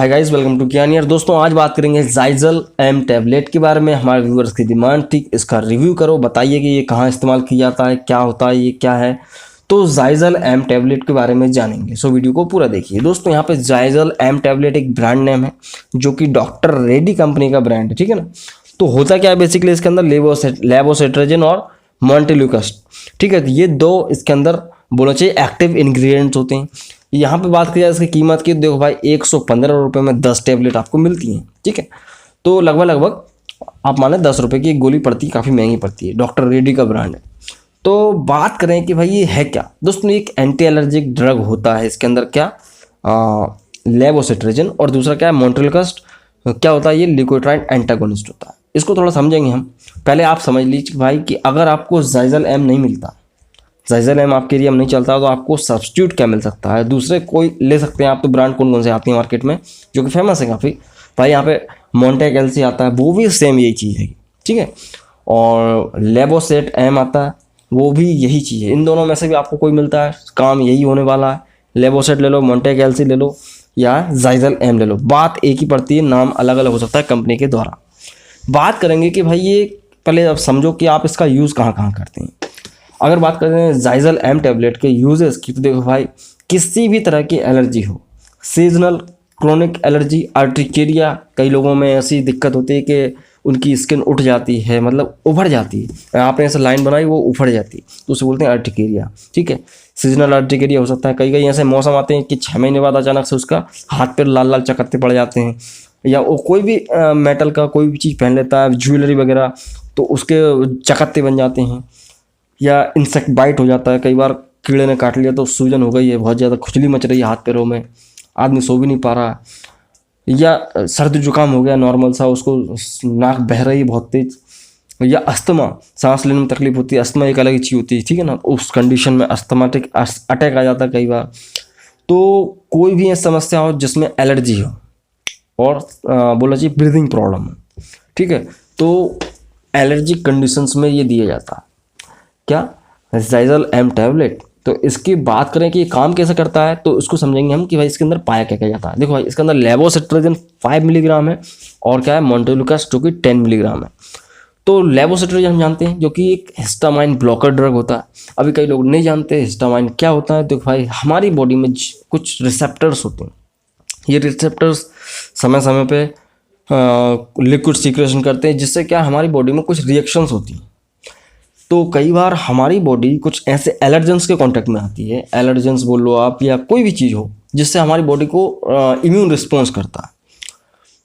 Hi guys, welcome to ज्ञान यार। दोस्तों आज बात करेंगे ज़ाइज़ल एम टैबलेट के बारे में। हमारे व्यूअर्स की डिमांड थी इसका रिव्यू करो, बताइए कि ये कहाँ इस्तेमाल किया जाता है, क्या होता है, ये क्या है। तो ज़ाइज़ल एम टैबलेट के बारे में जानेंगे, सो वीडियो को पूरा देखिए। दोस्तों यहाँ पे ज़ाइज़ल एम टैबलेट एक ब्रांड नेम है जो कि डॉक्टर रेड्डी कंपनी का ब्रांड है, ठीक है ना। तो होता क्या है बेसिकली, इसके अंदर लेवोसेट्राजिन और मॉन्टेल्यूकास्ट, ठीक है, तो ये दो इसके अंदर बोलना चाहिए एक्टिव इंग्रेडिएंट्स होते हैं। यहाँ पे बात की जाए इसकी कीमत की, देखो भाई 115 रुपये में 10 टैबलेट आपको मिलती हैं, ठीक है। तो लगभग आप माने 10 रुपये की एक गोली पड़ती है, काफ़ी महंगी पड़ती है। डॉक्टर रेड्डी का ब्रांड है। तो बात करें कि भाई ये है क्या। दोस्तों एक एंटी एलर्जिक ड्रग होता है इसके अंदर, क्या लेवोसेट्राजिन, और दूसरा क्या है मॉन्टेल्यूकास्ट। क्या होता है, ये ल्यूकोट्राइन एंटागोनिस्ट होता है। इसको थोड़ा समझेंगे हम। पहले आप समझ लीजिए भाई कि अगर आपको ज़ाइज़ल एम नहीं मिलता, ज़ाइज़ल एम आपके एरिया में नहीं चलता, तो आपको सब्स्टिट्यूट क्या मिल सकता है, दूसरे कोई ले सकते हैं आप। तो ब्रांड कौन कौन से आती हैं मार्केट में जो कि फेमस है काफ़ी भाई। यहाँ पे मॉन्टेगेल्सी आता है, वो भी सेम यही चीज़ है, ठीक है। और लेवोसेट एम आता है, वो भी यही चीज़ है। इन दोनों में से भी आपको कोई मिलता है, काम यही होने वाला है। लेवोसेट ले लो, मॉन्टेगेल्सी ले लो, या ज़ाइज़ल एम ले लो, बात एक ही पड़ती है, नाम अलग अलग हो सकता है कंपनी के द्वारा। बात करेंगे कि भाई ये पहले अब समझो कि आप इसका यूज़ कहाँ कहाँ करते हैं। अगर बात करते हैं ज़ाइज़ल एम टैबलेट के यूजेस की, तो देखो भाई किसी भी तरह की एलर्जी हो, सीजनल, क्रोनिक एलर्जी, अर्टिकेरिया, कई लोगों में ऐसी दिक्कत होती है कि उनकी स्किन उठ जाती है, मतलब उभर जाती है। आपने ऐसे लाइन बनाई वो उभर जाती है, तो उसे बोलते हैं अर्टिकेरिया, ठीक है। सीजनल अर्टिकेरिया हो सकता है। कई कई ऐसे मौसम आते हैं कि 6 महीने बाद अचानक से उसका हाथ पैर लाल लाल चकत्ते पड़ जाते हैं, या वो कोई भी मेटल का कोई भी चीज़ पहन लेता है, ज्वेलरी वगैरह, तो उसके चकत्ते बन जाते हैं। या इंसेक्ट बाइट हो जाता है, कई बार कीड़े ने काट लिया तो सूजन हो गई है, बहुत ज़्यादा खुजली मच रही है हाथ पैरों में, आदमी सो भी नहीं पा रहा। या सर्दी जुकाम हो गया नॉर्मल सा, उसको नाक बह रही है बहुत तेज। या अस्थमा, सांस लेने में तकलीफ होती है, अस्थमा एक अलग ही चीज़ होती है, ठीक है ना। उस कंडीशन में अस्थमाटिक अटैक आ जाता है कई बार। तो कोई भी ऐसी समस्या हो जिसमें एलर्जी हो और बोला चाहिए ब्रीदिंग प्रॉब्लम हो, ठीक है, तो एलर्जिक कंडीशंस में ये दिया जाता है क्या, ज़ाइज़ल एम टैबलेट। तो इसकी बात करें कि ये काम कैसे करता है, तो इसको समझेंगे हम कि भाई इसके अंदर पाया क्या क्या जाता है। देखो भाई इसके अंदर लेवोसेट्राजिन 5 मिलीग्राम है, और क्या है मॉन्टेल्यूकास्ट जो कि 10 मिलीग्राम है। तो लेवोसेट्राजिन हम जानते हैं जो कि एक हिस्टामाइन ब्लॉकर ड्रग होता है। अभी कई लोग नहीं जानते हिस्टामाइन क्या होता है। तो भाई हमारी बॉडी में कुछ रिसेप्टर्स होते हैं, ये रिसेप्टर्स समय समय पे लिक्विड सीक्रेशन करते हैं, जिससे क्या हमारी बॉडी में कुछ रिएक्शंस होती हैं। तो कई बार हमारी बॉडी कुछ ऐसे एलर्जेंस के कांटेक्ट में आती है, एलर्जेंस बोल लो आप, या कोई भी चीज़ हो जिससे हमारी बॉडी को इम्यून रिस्पॉन्स करता है।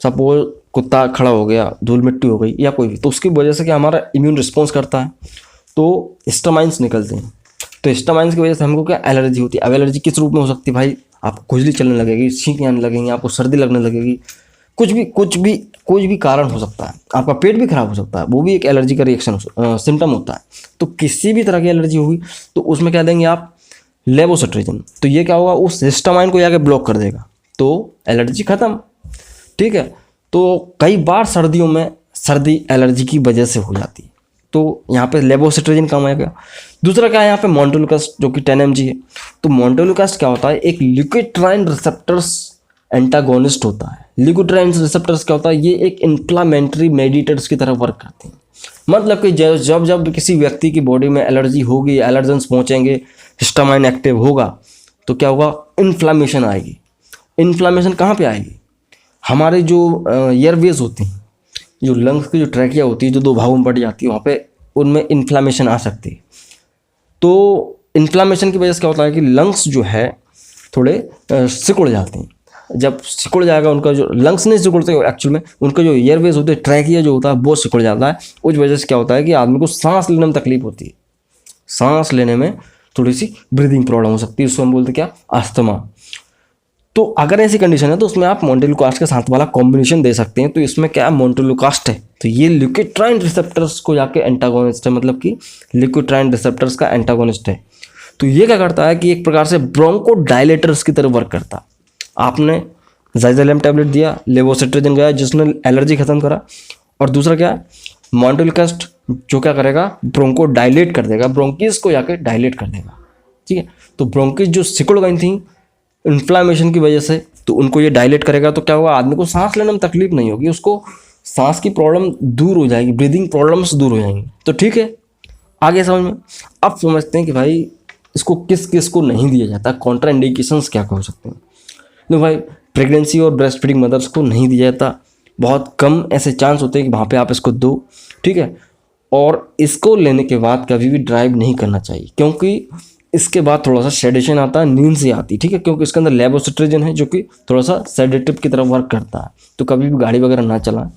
सपोज कुत्ता खड़ा हो गया, धूल मिट्टी हो गई या कोई भी, तो उसकी वजह से क्या हमारा इम्यून रिस्पॉन्स करता है, तो हिस्टामाइंस निकलते हैं। तो हिस्टामाइंस की वजह से हमको क्या एलर्जी होती है। अब एलर्जी किस रूप में हो सकती है भाई, आपको खुजली चलने लगेगी, छींकें आने लगेंगी, आपको सर्दी लगने लगेगी, कुछ भी कारण हो सकता है, आपका पेट भी खराब हो सकता है, वो भी एक एलर्जी का रिएक्शन सिम्टम होता है। तो किसी भी तरह की एलर्जी होगी तो उसमें क्या देंगे आप, लेवोसेट्राजिन। तो ये क्या होगा, उस हिस्टामाइन को जाके ब्लॉक कर देगा, तो एलर्जी खत्म, ठीक है। तो कई बार सर्दियों में सर्दी एलर्जी की वजह से हो जाती है, तो यहाँ पे लेवोसेट्राजिन काम आएगा। दूसरा क्या है यहाँ पे मॉन्टेल्यूकास्ट जो कि 10 mg है। तो मॉन्टेल्यूकास्ट क्या होता है, एक ल्यूकोट्राइन रिसेप्टर्स एंटागोनिस्ट होता है। ल्यूकोट्राइन रिसेप्टर्स क्या होता है, ये एक इन्फ्लामेटरी मेडिएटर्स की तरह वर्क करते हैं। मतलब कि जब जब किसी व्यक्ति की बॉडी में एलर्जी होगी, एलर्जेंस पहुंचेंगे, हिस्टामाइन एक्टिव होगा, तो क्या होगा, इन्फ्लामेशन आएगी। इन्फ्लामेशन कहाँ पे आएगी, हमारे जो एयरवेज होते हैं, जो लंग्स की जो ट्रैकिया होती है, जो 2 भागों में बढ़ जाती है, वहाँ पे उनमें इन्फ्लामेशन आ सकती है। तो इन्फ्लामेशन की वजह से क्या होता है कि लंग्स जो है थोड़े सिकुड़ जाते हैं। जब सिकुड़ जाएगा, उनका जो लंग्स नहीं सिकुड़ते एक्चुअल में, उनका जो एयरवेज होते हैं, ट्रैकिया जो होता है वो सिकुड़ जाता है। उस वजह से क्या होता है कि आदमी को सांस लेने में तकलीफ होती है, सांस लेने में थोड़ी सी ब्रीदिंग प्रॉब्लम हो सकती है, उसको हम बोलते क्या, अस्थमा। तो अगर ऐसी कंडीशन है तो उसमें आप मॉन्टेल्यूकास्ट के साथ वाला कॉम्बिनेशन दे सकते हैं। तो इसमें क्या मॉन्टेल्यूकास्ट है, तो ये ल्यूकोट्राइन रिसेप्टर्स को जाके एंटागोनिस्ट है, मतलब कि ल्यूकोट्राइन रिसेप्टर्स का एंटागोनिस्ट है। तो ये क्या करता है कि एक प्रकार से ब्रोंको डायलेटर्स की तरह वर्क करता है। आपने ज़ाइज़ल एम टैबलेट दिया, लेवोसेट्राजिन गया जिसने एलर्जी खत्म करा, और दूसरा क्या है मॉन्टेल्यूकास्ट जो क्या करेगा, ब्रोंको डायलेट कर देगा, ब्रोंकिस को जाके डायलेट कर देगा, ठीक है। तो ब्रोंकिस जो सिकुड़ गई थी इन्फ्लामेशन की वजह से, तो उनको ये डायलेट करेगा तो क्या होगा, आदमी को सांस लेने में तकलीफ नहीं होगी, उसको सांस की प्रॉब्लम दूर हो जाएगी, ब्रीदिंग प्रॉब्लम्स दूर हो जाएंगी। तो ठीक है, आगे समझ में। अब समझते हैं कि भाई इसको किस किस को नहीं दिया जाता, कॉन्ट्रा इंडिकेशंस क्या हो सकते हैं। तो भाई प्रेगनेंसी और ब्रेस्ट फीडिंग मदर्स को नहीं दिया जाता, बहुत कम ऐसे चांस होते हैं कि वहाँ पे आप इसको दो, ठीक है। और इसको लेने के बाद कभी भी ड्राइव नहीं करना चाहिए, क्योंकि इसके बाद थोड़ा सा सेडेशन आता है, नींद से आती है, ठीक है, क्योंकि इसके अंदर लेवोसिट्राजिन है जो कि थोड़ा सा सेडेटिव की तरफ वर्क करता है। तो कभी भी गाड़ी वगैरह ना चलाएं,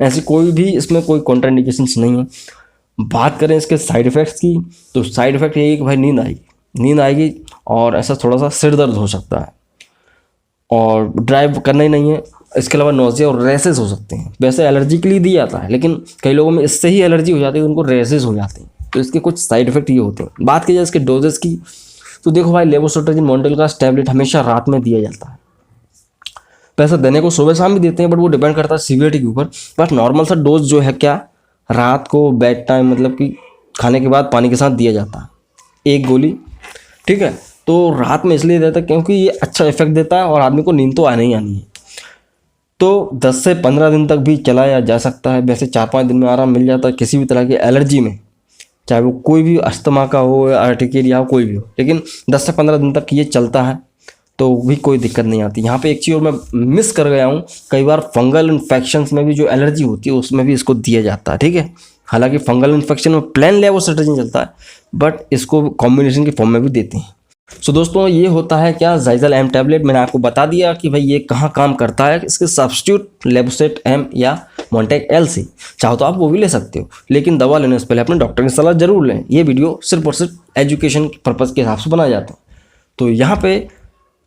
ऐसी कोई भी इसमें कोई कॉन्ट्राइंडिकेशंस नहीं है। बात करें इसके साइड इफ़ेक्ट्स की, तो साइड इफ़ेक्ट यही है कि भाई नींद आएगी और ऐसा थोड़ा सा सिर दर्द हो सकता है, और ड्राइव करना ही नहीं है। इसके अलावा नोज़िया और रैसेस हो सकते हैं। वैसे एलर्जी के लिए दिया जाता है, लेकिन कई लोगों में इससे ही एलर्जी हो जाती है, उनको रैसेस हो जाते हैं। तो इसके कुछ साइड इफेक्ट ये होते हैं। बात की जाए इसके डोजेस की, तो देखो भाई लेवोसिट्राजिन मोन्टेलॉस टैबलेट हमेशा रात में दिया जाता है। वैसे देने को सुबह शाम भी देते हैं, बट वो डिपेंड करता है सीवियरिटी के ऊपर। बट नॉर्मल सा डोज जो है क्या, रात को बेड टाइम मतलब कि खाने के बाद पानी के साथ दिया जाता है, 1 गोली, ठीक है। तो रात में इसलिए देता है क्योंकि ये अच्छा इफेक्ट देता है और आदमी को नींद तो आनी ही आनी है। तो 10 से 15 दिन तक भी चलाया जा सकता है। वैसे 4-5 दिन में आराम मिल जाता है किसी भी तरह की एलर्जी में, चाहे वो कोई भी अस्थमा का हो या अर्टिकेरिया हो, कोई भी हो, लेकिन 10 से 15 दिन तक ये चलता है तो भी कोई दिक्कत नहीं आती। यहाँ पे एक चीज़ और मैं मिस कर गया हूँ, कई बार फंगल इन्फेक्शंस में भी जो एलर्जी होती है उसमें भी इसको दिया जाता है, ठीक है। हालांकि फंगल इन्फेक्शन में प्लेन लेवोसिट्राजिन चलता है, बट इसको कॉम्बिनेशन की फॉर्म में भी देते हैं। सो दोस्तों ये होता है क्या, ज़ाइज़ल एम टैबलेट। मैंने आपको बता दिया कि भाई ये कहाँ काम करता है। इसके सब्स्टिट्यूट लेवोसेट एम या मॉन्टेक एल सी, चाहो तो आप वो भी ले सकते हो, लेकिन दवा लेने से पहले अपने डॉक्टर की सलाह जरूर लें। ये वीडियो सिर्फ और सिर्फ एजुकेशन पर्पज़ के हिसाब से बनाया जाता है। तो यहाँ पे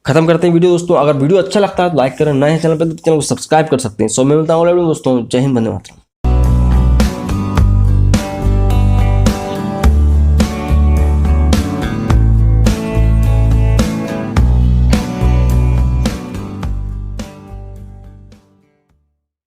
खत्म करते हैं वीडियो दोस्तों। अगर वीडियो अच्छा लगता है तो लाइक करें, नए चैनल पर तो चैनल को सब्सक्राइब कर सकते हैं। सो मैं मिलता हूँ दोस्तों, जय हिंद, वंदे मातरम।